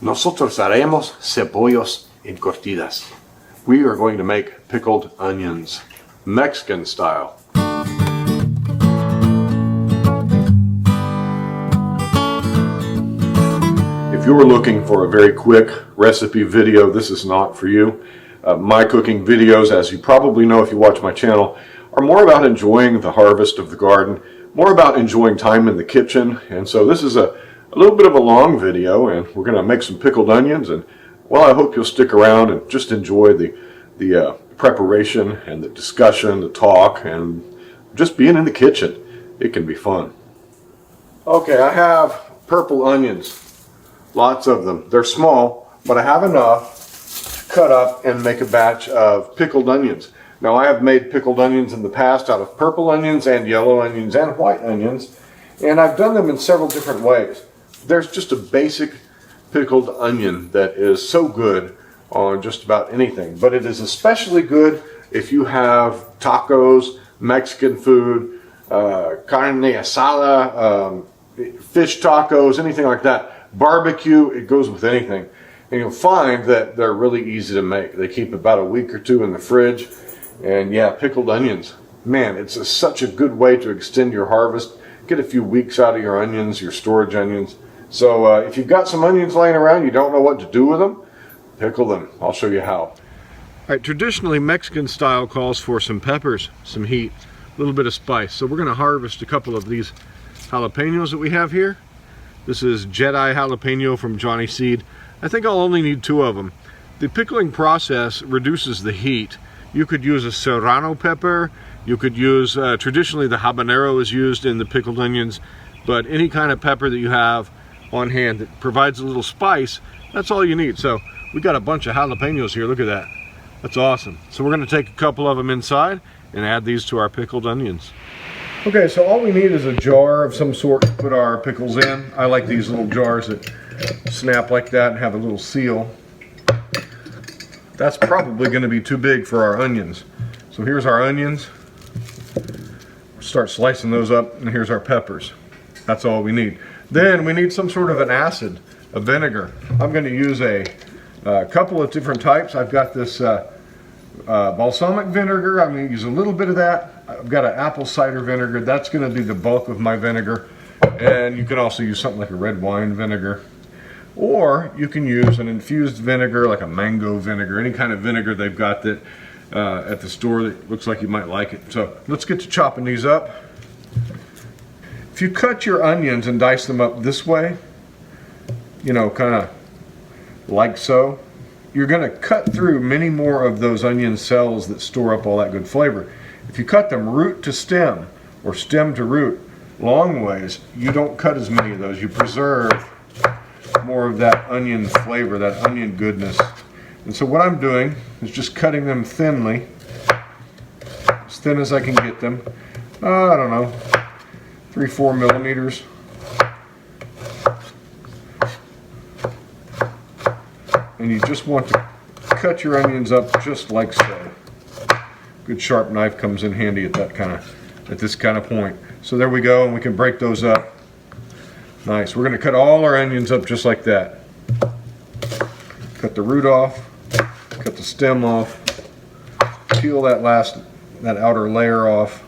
Nosotros haremos cebollos encurtidas. We are going to make pickled onions, Mexican style. If you were looking for a very quick recipe video, this is not for you. My cooking videos, as you probably know if you watch my channel, are more about enjoying the harvest of the garden, more about enjoying time in the kitchen. And so this is a little bit of a long video, and we're going to make some pickled onions. And well, I hope you'll stick around and just enjoy the preparation and the discussion, the talk, and just being in the kitchen. It can be fun. Okay, I have purple onions, lots of them. They're small, but I have enough to cut up and make a batch of pickled onions. Now, I have made pickled onions in the past out of purple onions and yellow onions and white onions, and I've done them in several different ways. There's just a basic pickled onion that is so good on just about anything, but it is especially good if you have tacos, Mexican food, carne asada, fish tacos, anything like that. Barbecue, it goes with anything. And you'll find that they're really easy to make. They keep about a week or two in the fridge. And yeah, pickled onions, man, it's such a good way to extend your harvest. Get a few weeks out of your onions, your storage onions. So if you've got some onions laying around, you don't know what to do with them, pickle them. I'll show you how. All right, traditionally Mexican style calls for some peppers, some heat, a little bit of spice. So we're going to harvest a couple of these jalapenos that we have here. This is Jedi jalapeno from Johnny Seed. I think I'll only need 2 of them. The pickling process reduces the heat. You could use a serrano pepper. You could use, traditionally the habanero is used in the pickled onions, but any kind of pepper that you have on hand that provides a little spice, that's all you need. So we got a bunch of jalapenos here. Look at that. That's awesome. So we're going to take a couple of them inside and add these to our pickled onions. Okay, so all we need is a jar of some sort to put our pickles in. I like these little jars that snap like that and have a little seal. That's probably going to be too big for our onions. So here's our onions. Start slicing those up, and here's our peppers. That's all we need. Then we need some sort of an acid, a vinegar. I'm going to use a couple of different types. I've got this balsamic vinegar. I'm going to use a little bit of that. I've got an apple cider vinegar. That's going to be the bulk of my vinegar. And you can also use something like a red wine vinegar. Or you can use an infused vinegar, like a mango vinegar, any kind of vinegar they've got that at the store that looks like you might like it. So let's get to chopping these up. If you cut your onions and dice them up this way, you know, kind of like so, you're going to cut through many more of those onion cells that store up all that good flavor. If you cut them root to stem or stem to root long ways, you don't cut as many of those. You preserve more of that onion flavor, that onion goodness. And so what I'm doing is just cutting them thinly, as thin as I can get them. I don't know, 3-4 millimeters. And you just want to cut your onions up just like so. Good sharp knife comes in handy at this kind of point. So there we go, and we can break those up. Nice. We're going to cut all our onions up just like that. Cut the root off, cut the stem off, peel that outer layer off.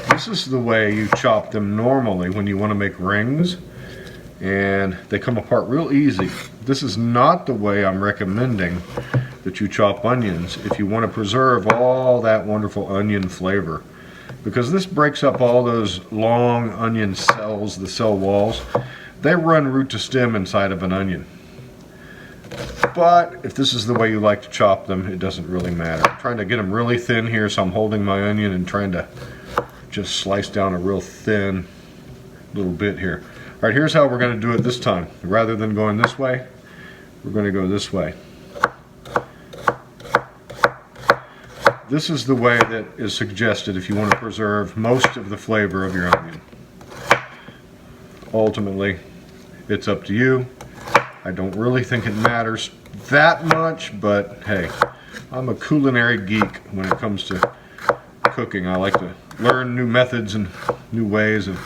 This is the way you chop them normally when you want to make rings, and they come apart real easy. This is not the way I'm recommending that you chop onions if you want to preserve all that wonderful onion flavor, because this breaks up all those long onion cells, the cell walls. They run root to stem inside of an onion. But if this is the way you like to chop them, it doesn't really matter. I'm trying to get them really thin here, so I'm holding my onion and trying to just slice down a real thin little bit here. All right, here's how we're going to do it this time. Rather than going this way, we're going to go this way. This is the way that is suggested if you want to preserve most of the flavor of your onion. Ultimately, it's up to you. I don't really think it matters that much, but hey, I'm a culinary geek when it comes to cooking. I like to learn new methods and new ways of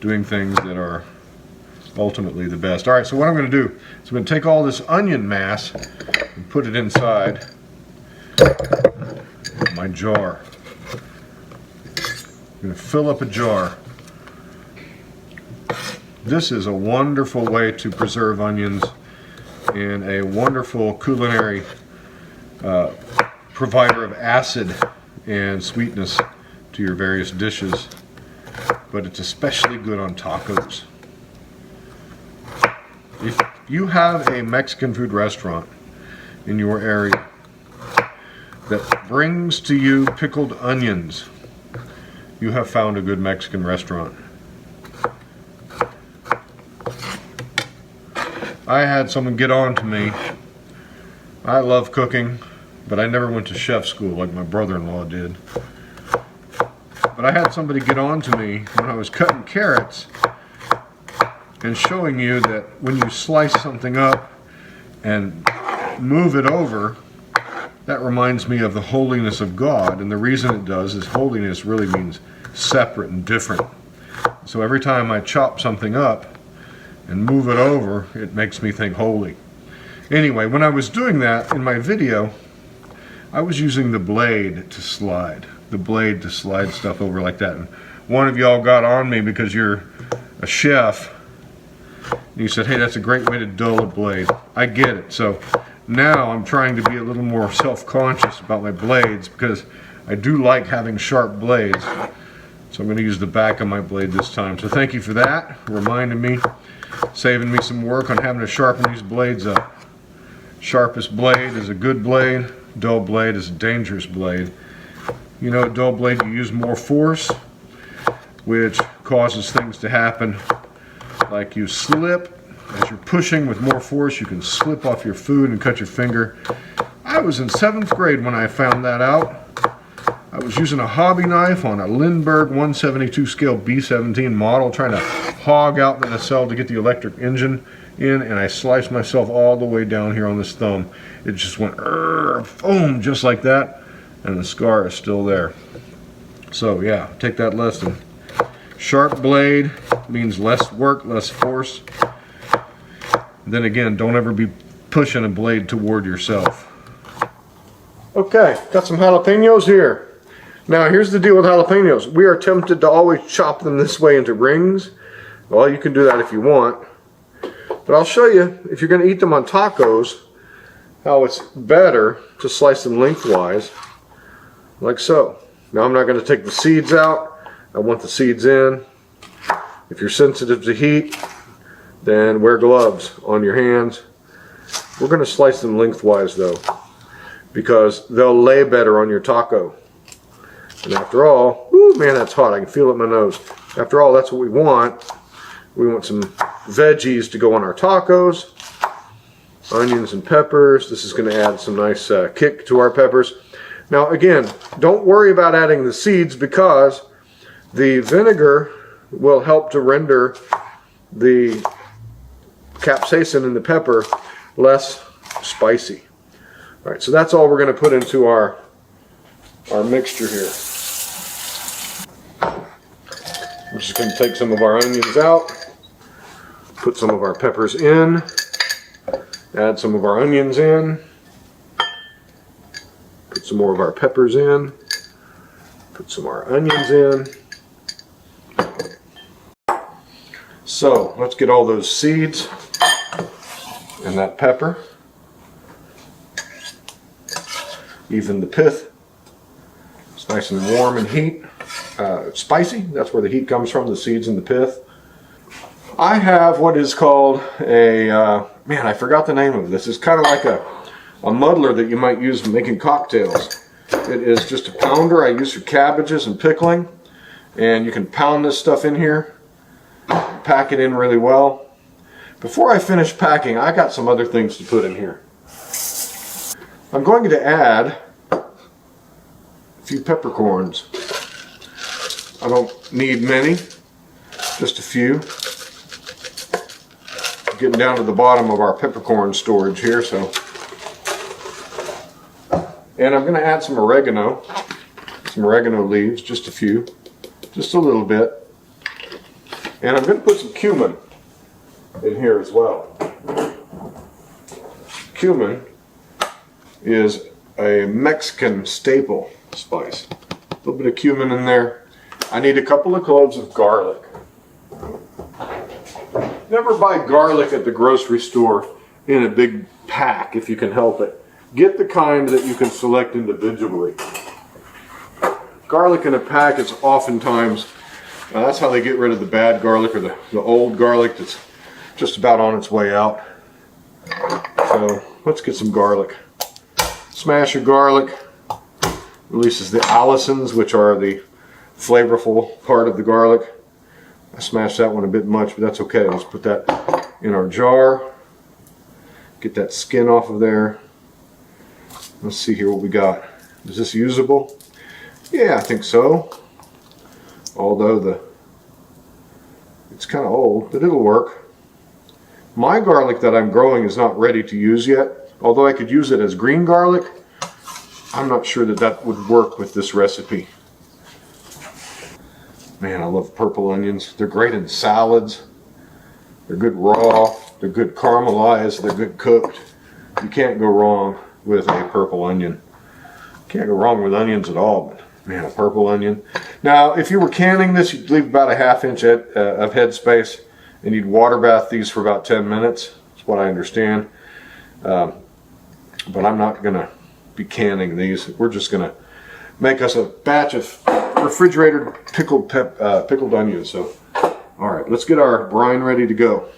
doing things that are ultimately the best. All right, so what I'm going to do is I'm going to take all this onion mass and put it inside my jar. I'm going to fill up a jar. This is a wonderful way to preserve onions and a wonderful culinary provider of acid and sweetness to your various dishes, but it's especially good on tacos. If you have a Mexican food restaurant in your area that brings to you pickled onions, you have found a good Mexican restaurant. I had someone get on to me. I love cooking, but I never went to chef school like my brother-in-law did. But I had somebody get on to me when I was cutting carrots and showing you that when you slice something up and move it over, that reminds me of the holiness of God. And the reason it does is holiness really means separate and different. So every time I chop something up and move it over, it makes me think holy. Anyway, when I was doing that in my video, I was using the blade to slide. The blade to slide stuff over like that. And one of y'all got on me because you're a chef. And you said, hey, that's a great way to dull a blade. I get it. So now I'm trying to be a little more self-conscious about my blades because I do like having sharp blades. So I'm going to use the back of my blade this time. So thank you for that, reminding me, saving me some work on having to sharpen these blades up. Sharpest blade is a good blade. Dull blade is a dangerous blade. You know, a dull blade, you use more force, which causes things to happen like you slip. As you're pushing with more force, you can slip off your food and cut your finger. I was in 7th grade when I found that out. I was using a hobby knife on a Lindbergh 172 scale B17 model, trying to hog out the nacelle to get the electric engine in, and I sliced myself all the way down here on this thumb. It just went boom, just like that, and the scar is still there. So yeah, take that lesson. Sharp blade means less work, less force. Then again, don't ever be pushing a blade toward yourself. Okay, got some jalapenos here. Now here's the deal with jalapenos. We are tempted to always chop them this way into rings. Well, you can do that if you want. But I'll show you, if you're going to eat them on tacos, how it's better to slice them lengthwise, like so. Now I'm not going to take the seeds out. I want the seeds in. If you're sensitive to heat, then wear gloves on your hands. We're going to slice them lengthwise though, because they'll lay better on your taco. And after all, ooh, man, that's hot. I can feel it in my nose. After all, that's what we want. We want some veggies to go on our tacos. Onions and peppers. This is going to add some nice kick to our peppers. Now again, don't worry about adding the seeds because the vinegar will help to render the capsaicin in the pepper less spicy. All right, so that's all we're going to put into our mixture here. I'm just going to take some of our onions out, put some of our peppers in, add some of our onions in, put some more of our peppers in, put some of our onions in. So let's get all those seeds and that pepper, even the pith. It's nice and warm and heat. Spicy, that's where the heat comes from, the seeds and the pith. I have what is called a, man, I forgot the name of this. It's kind of like a muddler that you might use for making cocktails. It is just a pounder I use for cabbages and pickling. And you can pound this stuff in here, pack it in really well. Before I finish packing, I got some other things to put in here. I'm going to add a few peppercorns. I don't need many, just a few. Getting down to the bottom of our peppercorn storage here, so. And I'm going to add some oregano leaves, just a few, just a little bit. And I'm going to put some cumin in here as well. Cumin is a Mexican staple spice. A little bit of cumin in there. I need a couple of cloves of garlic. Never buy garlic at the grocery store in a big pack if you can help it. Get the kind that you can select individually. Garlic in a pack is oftentimes, that's how they get rid of the bad garlic or the old garlic that's just about on its way out. So let's get some garlic. Smash your garlic. Releases the allicins, which are the flavorful part of the garlic. I smashed that one a bit much, but that's okay. Let's put that in our jar. Get that skin off of there. Let's see here what we got. Is this usable? Yeah, I think so. Although it's kind of old, but it'll work. My garlic that I'm growing is not ready to use yet. Although I could use it as green garlic, I'm not sure that that would work with this recipe. Man, I love purple onions. They're great in salads. They're good raw. They're good caramelized. They're good cooked. You can't go wrong with a purple onion. Can't go wrong with onions at all, but man, a purple onion. Now, if you were canning this, you'd leave about a ½ inch of head space, and you'd water bath these for about 10 minutes. That's what I understand. But I'm not going to be canning these. We're just going to make us a batch of refrigerated pickled onions. So, all right, let's get our brine ready to go.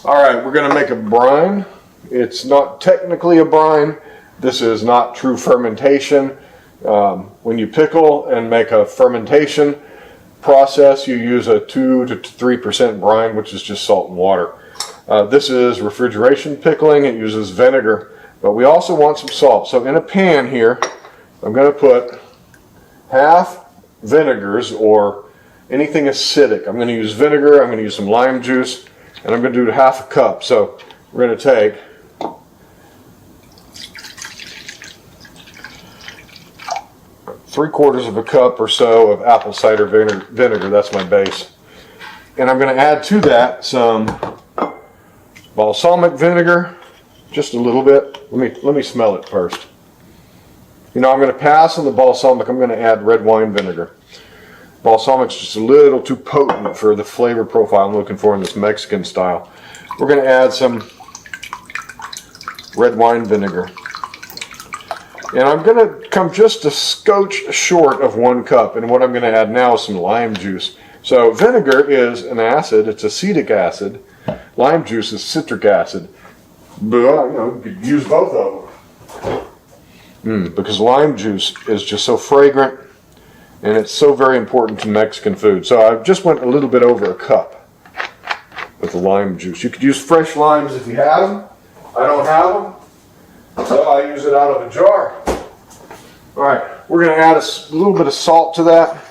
All right, we're going to make a brine. It's not technically a brine. This is not true fermentation. When you pickle and make a fermentation process, you use a 2 to 3% brine, which is just salt and water. This is refrigeration pickling. It uses vinegar, but we also want some salt. So in a pan here, I'm going to put half vinegars or anything acidic. I'm going to use vinegar, I'm going to use some lime juice, and I'm going to do ½ cup. So we're going to take ¾ cup or so of apple cider vinegar. That's my base. And I'm going to add to that some balsamic vinegar, just a little bit. Let me smell it first. You know, I'm going to pass on the balsamic. I'm going to add red wine vinegar. Balsamic's just a little too potent for the flavor profile I'm looking for in this Mexican style. We're going to add some red wine vinegar. And I'm going to come just a scotch short of 1 cup. And what I'm going to add now is some lime juice. So vinegar is an acid. It's acetic acid. Lime juice is citric acid. But, you know, you could use both of them. Because lime juice is just so fragrant. And it's so very important to Mexican food. So I just went a little bit over 1 cup with the lime juice. You could use fresh limes if you had them. I don't have them, so I use it out of a jar. All right, we're going to add a little bit of salt to that.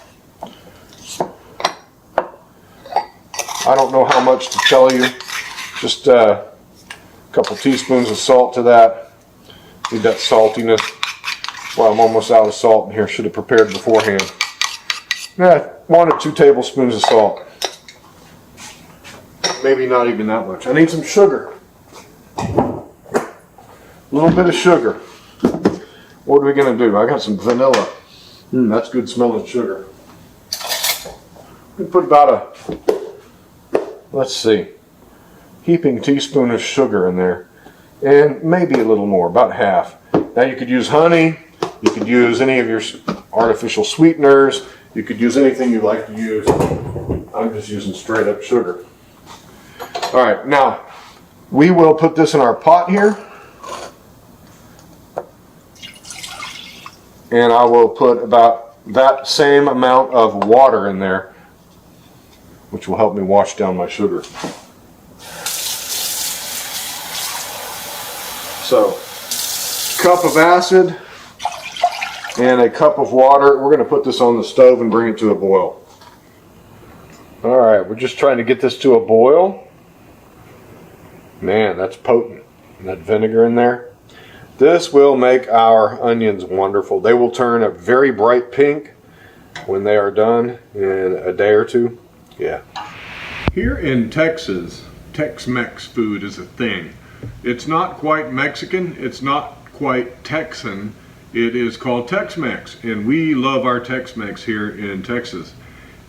I don't know how much to tell you. Just a couple teaspoons of salt to that. Need that saltiness. Well, I'm almost out of salt in here. Should have prepared beforehand. Yeah, 1 or 2 tablespoons of salt. Maybe not even that much. I need some sugar. A little bit of sugar. What are we going to do? I got some vanilla. That's good smelling sugar. We put about let's see, heaping teaspoon of sugar in there. And maybe a little more, about half. Now you could use honey. You could use any of your artificial sweeteners. You could use anything you like to use. I'm just using straight up sugar. All right, now we will put this in our pot here. And I will put about that same amount of water in there, which will help me wash down my sugar. So, cup of acid and a cup of water. We're going to put this on the stove and bring it to a boil. All right, we're just trying to get this to a boil. Man, that's potent. And that vinegar in there. This will make our onions wonderful. They will turn a very bright pink when they are done in a day or two. Yeah. Here in Texas, Tex-Mex food is a thing. It's not quite Mexican, it's not quite Texan, it is called Tex-Mex, and we love our Tex-Mex here in Texas.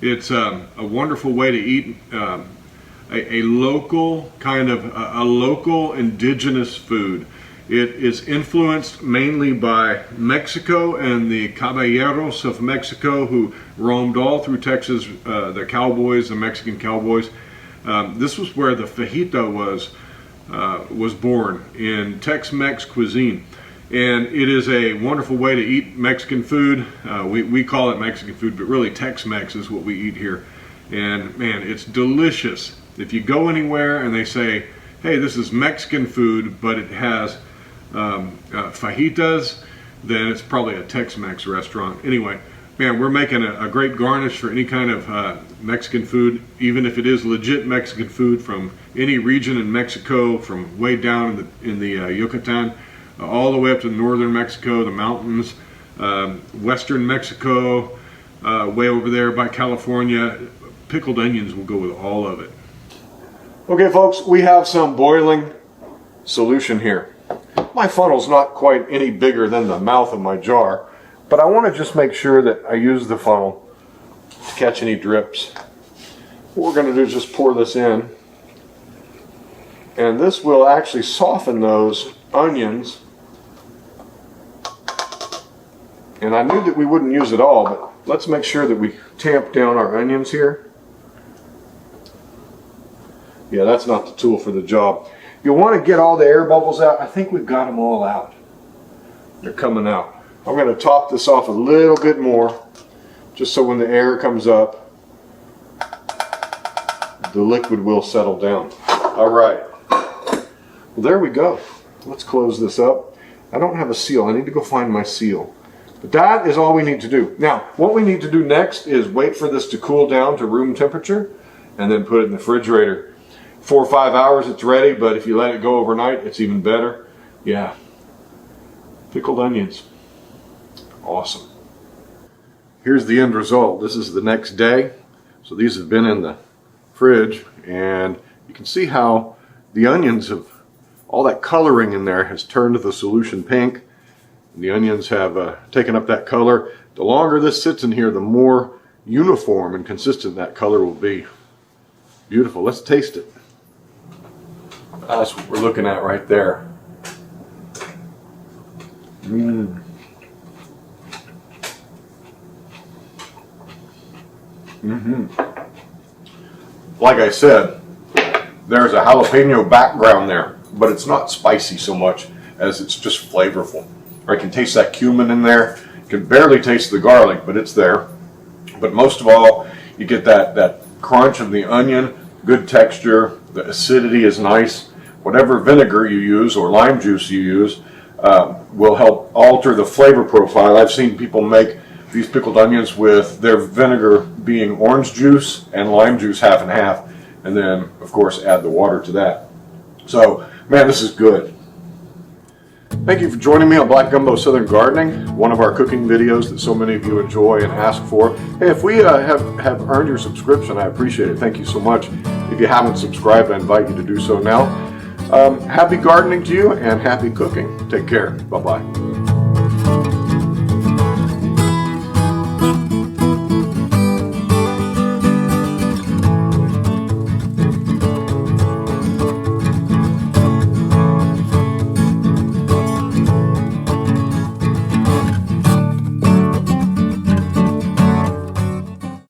It's a wonderful way to eat a local kind of a local indigenous food. It is influenced mainly by Mexico and the caballeros of Mexico who roamed all through Texas, the cowboys, the Mexican cowboys. This was where the fajita was born, in Tex-Mex cuisine. And it is a wonderful way to eat Mexican food. We call it Mexican food, but really Tex-Mex is what we eat here. And man, it's delicious. If you go anywhere and they say, hey, this is Mexican food, but it has fajitas, then it's probably a Tex-Mex restaurant. Anyway, man, we're making a great garnish for any kind of Mexican food, even if it is legit Mexican food from any region in Mexico, from way down in the Yucatan, all the way up to northern Mexico, the mountains, western Mexico, way over there by California. Pickled onions will go with all of it. Okay, folks, we have some boiling solution here. My funnel's not quite any bigger than the mouth of my jar, but I want to just make sure that I use the funnel to catch any drips. What we're going to do is just pour this in, and this will actually soften those onions. And I knew that we wouldn't use it all, but let's make sure that we tamp down our onions here. Yeah, that's not the tool for the job. You'll want to get all the air bubbles out. I think we've got them all out. They're coming out. I'm going to top this off a little bit more, just so when the air comes up, the liquid will settle down. All right. Well, there we go. Let's close this up. I don't have a seal. I need to go find my seal. But that is all we need to do. Now, what we need to do next is wait for this to cool down to room temperature and then put it in the refrigerator. 4 or 5 hours it's ready, but if you let it go overnight, it's even better. Yeah. Pickled onions. Awesome. Here's the end result. This is the next day. So these have been in the fridge, and you can see how the onions have, all that coloring in there has turned the solution pink. The onions have taken up that color. The longer this sits in here, the more uniform and consistent that color will be. Beautiful. Let's taste it. That's what we're looking at right there. Like I said, there's a jalapeno background there, but it's not spicy so much as it's just flavorful. I can taste that cumin in there. You can barely taste the garlic, but it's there. But most of all, you get that crunch of the onion, good texture, the acidity is nice. Whatever vinegar you use or lime juice you use will help alter the flavor profile. I've seen people make these pickled onions with their vinegar being orange juice and lime juice half and half, and then of course add the water to that. So man, this is good. Thank you for joining me on Black Gumbo Southern Gardening, one of our cooking videos that so many of you enjoy and ask for. Hey, if we have earned your subscription, I appreciate it. Thank you so much. If you haven't subscribed, I invite you to do so now. Happy gardening to you and happy cooking. Take care. Bye-bye.